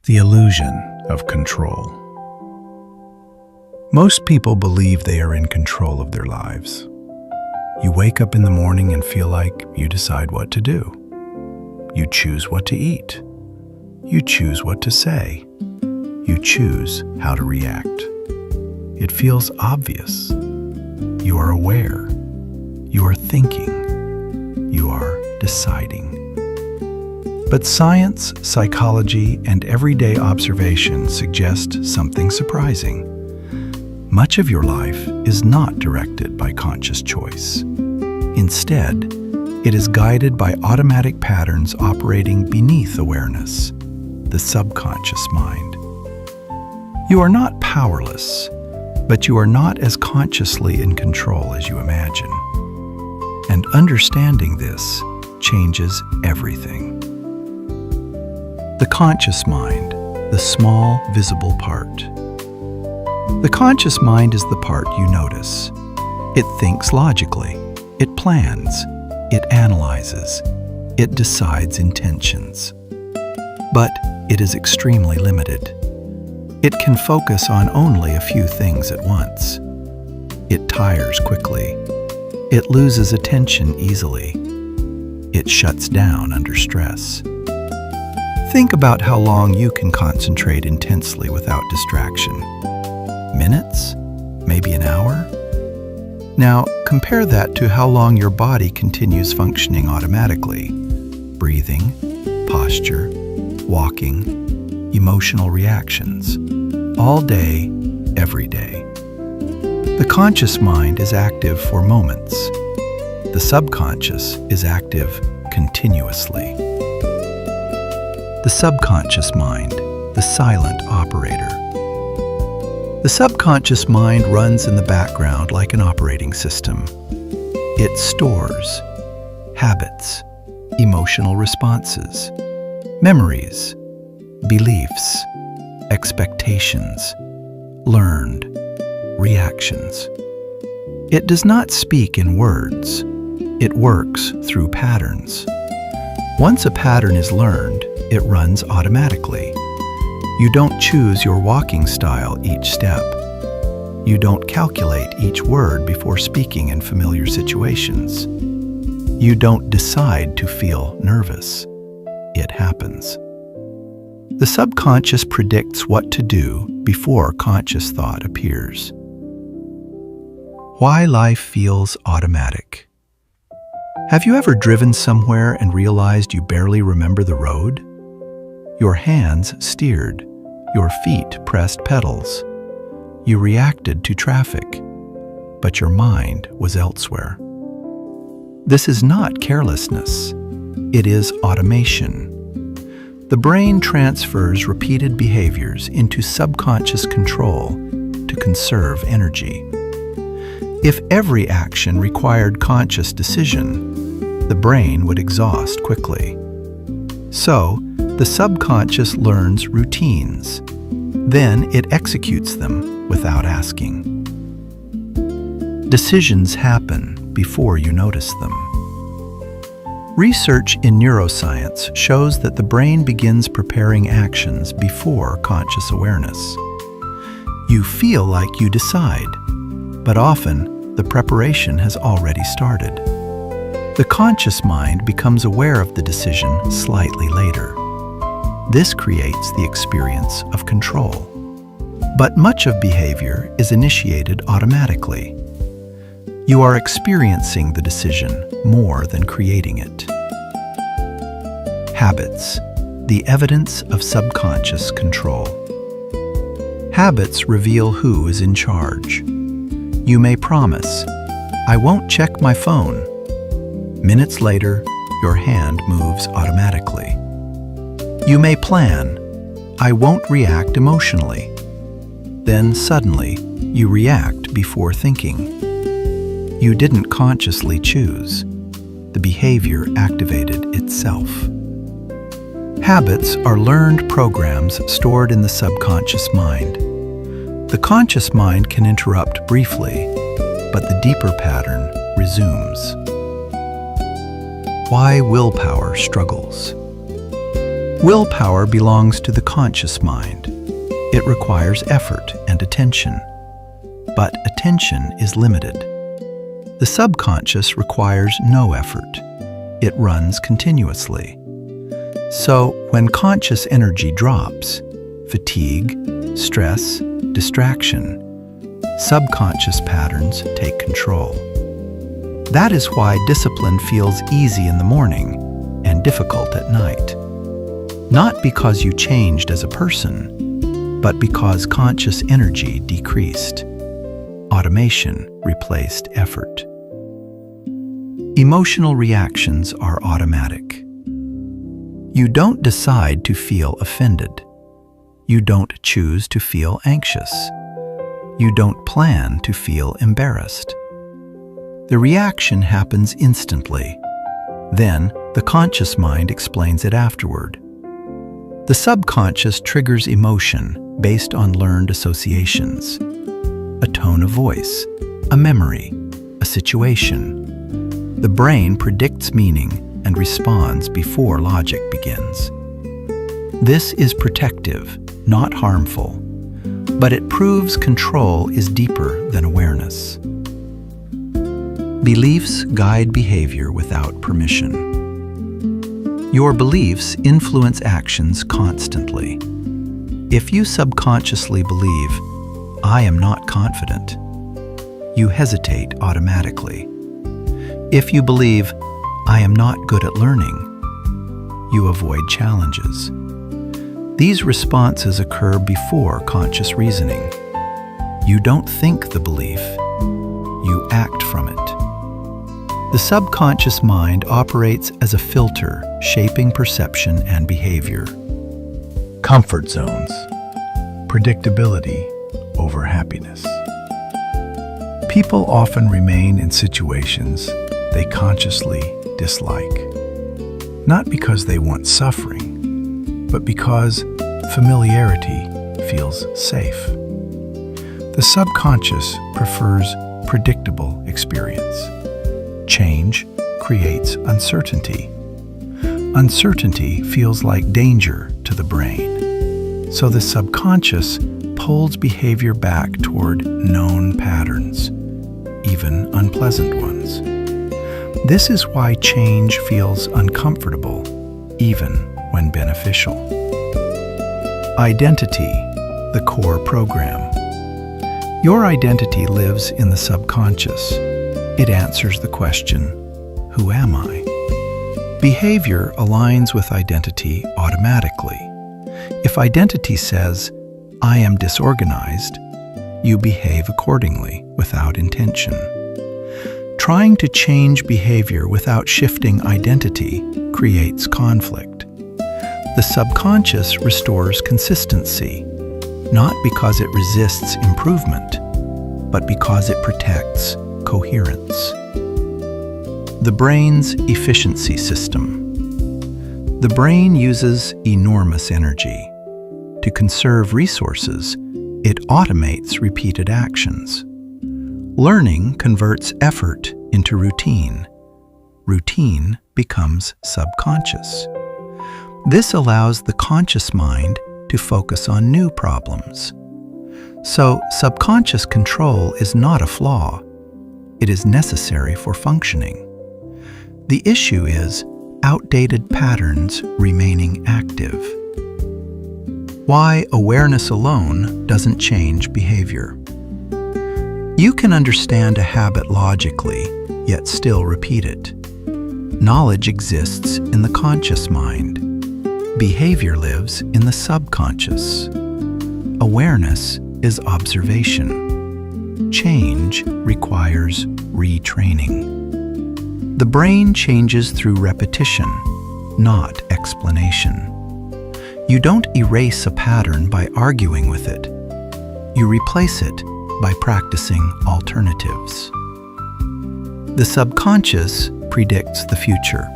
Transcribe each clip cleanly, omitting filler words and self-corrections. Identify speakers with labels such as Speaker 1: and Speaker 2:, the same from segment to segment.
Speaker 1: The illusion of control. Most people believe they are in control of their lives. You wake up in the morning and feel like you decide what to do. You choose what to eat. You choose what to say. You choose how to react. It feels obvious. You are aware. You are thinking. You are deciding. But science, psychology, and everyday observation suggest something surprising. Much of your life is not directed by conscious choice. Instead, it is guided by automatic patterns operating beneath awareness, the subconscious mind. You are not powerless, but you are not as consciously in control as you imagine. And understanding this changes everything. The conscious mind, the small, visible part. The conscious mind is the part you notice. It thinks logically. It plans. It analyzes. It decides intentions. But it is extremely limited. It can focus on only a few things at once. It tires quickly. It loses attention easily. It shuts down under stress. Think about how long you can concentrate intensely without distraction. Minutes? Maybe an hour? Now, compare that to how long your body continues functioning automatically. Breathing, posture, walking, emotional reactions. All day, every day. The conscious mind is active for moments. The subconscious is active continuously. The subconscious mind, the silent operator. The subconscious mind runs in the background like an operating system. It stores habits, emotional responses, memories, beliefs, expectations, learned reactions. It does not speak in words. It works through patterns. Once a pattern is learned, it runs automatically. You don't choose your walking style each step. You don't calculate each word before speaking in familiar situations. You don't decide to feel nervous. It happens. The subconscious predicts what to do before conscious thought appears. Why life feels automatic. Have you ever driven somewhere and realized you barely remember the road? Your hands steered. Your feet pressed pedals. You reacted to traffic, but your mind was elsewhere. This is not carelessness. It is automation. The brain transfers repeated behaviors into subconscious control to conserve energy. If every action required conscious decision, the brain would exhaust quickly. So, the subconscious learns routines. Then it executes them without asking. Decisions happen before you notice them. Research in neuroscience shows that the brain begins preparing actions before conscious awareness. You feel like you decide, but often the preparation has already started. The conscious mind becomes aware of the decision slightly later. This creates the experience of control. But much of behavior is initiated automatically. You are experiencing the decision more than creating it. Habits, the evidence of subconscious control. Habits reveal who is in charge. You may promise, "I won't check my phone." Minutes later, your hand moves automatically. You may plan, "I won't react emotionally." Then suddenly, you react before thinking. You didn't consciously choose. The behavior activated itself. Habits are learned programs stored in the subconscious mind. The conscious mind can interrupt briefly, but the deeper pattern resumes. Why willpower struggles. Willpower belongs to the conscious mind. It requires effort and attention, but attention is limited. The subconscious requires no effort. It runs continuously. So, when conscious energy drops, fatigue, stress, distraction, subconscious patterns take control. That is why discipline feels easy in the morning and difficult at night. Not because you changed as a person, but because conscious energy decreased. Automation replaced effort. Emotional reactions are automatic. You don't decide to feel offended. You don't choose to feel anxious. You don't plan to feel embarrassed. The reaction happens instantly. Then, the conscious mind explains it afterward. The subconscious triggers emotion based on learned associations. A tone of voice, a memory, a situation. The brain predicts meaning and responds before logic begins. This is protective, not harmful, but it proves control is deeper than awareness. Beliefs guide behavior without permission. Your beliefs influence actions constantly. If you subconsciously believe, "I am not confident," you hesitate automatically. If you believe, "I am not good at learning," you avoid challenges. These responses occur before conscious reasoning. You don't think the belief, you act from it. The subconscious mind operates as a filter, shaping perception and behavior. Comfort zones. Predictability over happiness. People often remain in situations they consciously dislike, not because they want suffering, but because familiarity feels safe. The subconscious prefers predictable experience. Change creates uncertainty. Uncertainty feels like danger to the brain, so the subconscious pulls behavior back toward known patterns, even unpleasant ones. This is why change feels uncomfortable, even when beneficial. Identity, the core program. Your identity lives in the subconscious. It answers the question, "Who am I?" Behavior aligns with identity automatically. If identity says, "I am disorganized," you behave accordingly without intention. Trying to change behavior without shifting identity creates conflict. The subconscious restores consistency, not because it resists improvement, but because it protects coherence. The brain's efficiency system. The brain uses enormous energy. To conserve resources, it automates repeated actions. Learning converts effort into routine. Routine becomes subconscious. This allows the conscious mind to focus on new problems. So, subconscious control is not a flaw. It is necessary for functioning. The issue is outdated patterns remaining active. Why awareness alone doesn't change behavior. You can understand a habit logically, yet still repeat it. Knowledge exists in the conscious mind. Behavior lives in the subconscious. Awareness is observation. Change requires retraining. The brain changes through repetition, not explanation. You don't erase a pattern by arguing with it. You replace it by practicing alternatives. The subconscious predicts the future.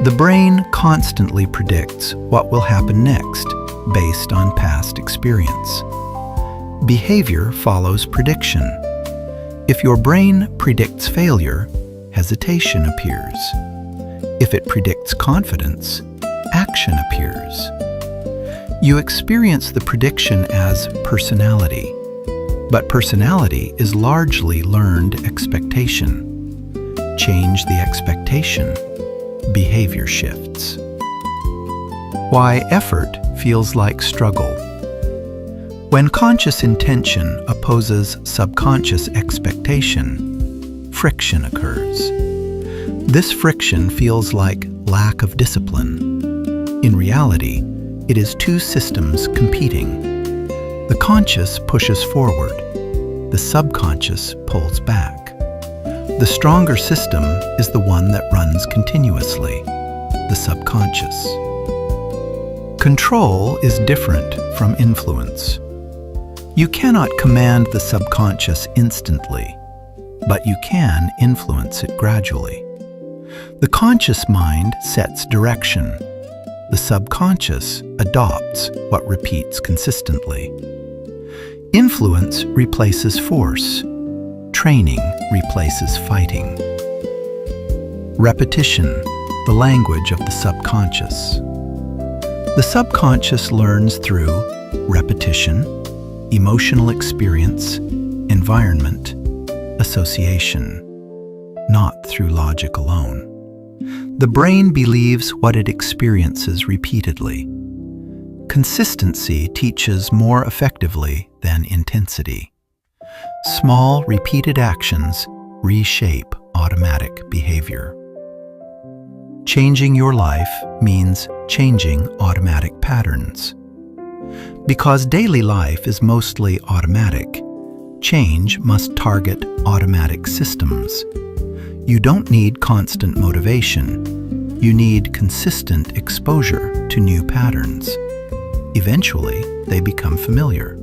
Speaker 1: The brain constantly predicts what will happen next based on past experience. Behavior follows prediction. If your brain predicts failure, hesitation appears. If it predicts confidence, action appears. You experience the prediction as personality, but personality is largely learned expectation. Change the expectation, behavior shifts. Why effort feels like struggle. When conscious intention opposes subconscious expectation, friction occurs. This friction feels like lack of discipline. In reality, it is two systems competing. The conscious pushes forward. The subconscious pulls back. The stronger system is the one that runs continuously, the subconscious. Control is different from influence. You cannot command the subconscious instantly, but you can influence it gradually. The conscious mind sets direction. The subconscious adopts what repeats consistently. Influence replaces force. Training replaces fighting. Repetition, the language of the subconscious. The subconscious learns through repetition, emotional experience, environment, association, not through logic alone. The brain believes what it experiences repeatedly. Consistency teaches more effectively than intensity. Small, repeated actions reshape automatic behavior. Changing your life means changing automatic patterns. Because daily life is mostly automatic, change must target automatic systems. You don't need constant motivation. You need consistent exposure to new patterns. Eventually, they become familiar.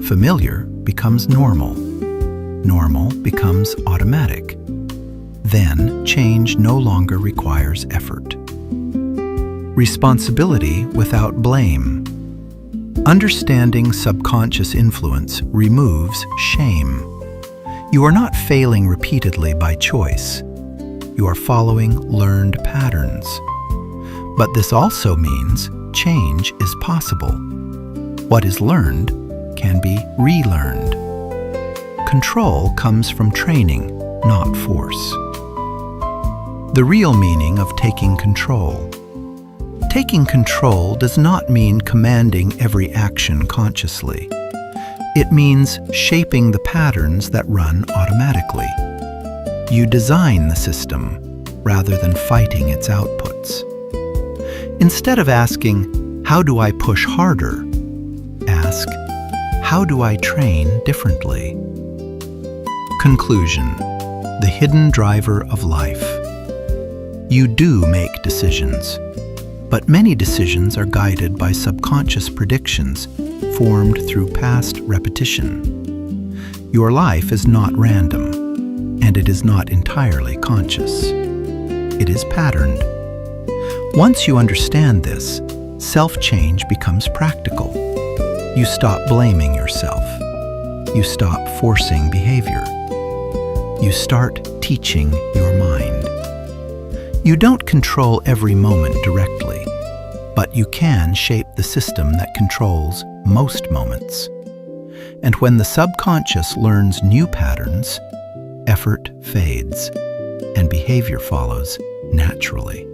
Speaker 1: Familiar becomes normal. Normal becomes automatic. Then, change no longer requires effort. Responsibility without blame. Understanding subconscious influence removes shame. You are not failing repeatedly by choice. You are following learned patterns. But this also means change is possible. What is learned can be relearned. Control comes from training, not force. The real meaning of taking control. Taking control does not mean commanding every action consciously. It means shaping the patterns that run automatically. You design the system rather than fighting its outputs. Instead of asking, "How do I push harder?" ask, "How do I train differently?" Conclusion: the hidden driver of life. You do make decisions, but many decisions are guided by subconscious predictions formed through past repetition. Your life is not random, and it is not entirely conscious. It is patterned. Once you understand this, self-change becomes practical. You stop blaming yourself. You stop forcing behavior. You start teaching your mind. You don't control every moment directly, but you can shape the system that controls most moments. And when the subconscious learns new patterns, effort fades, and behavior follows naturally.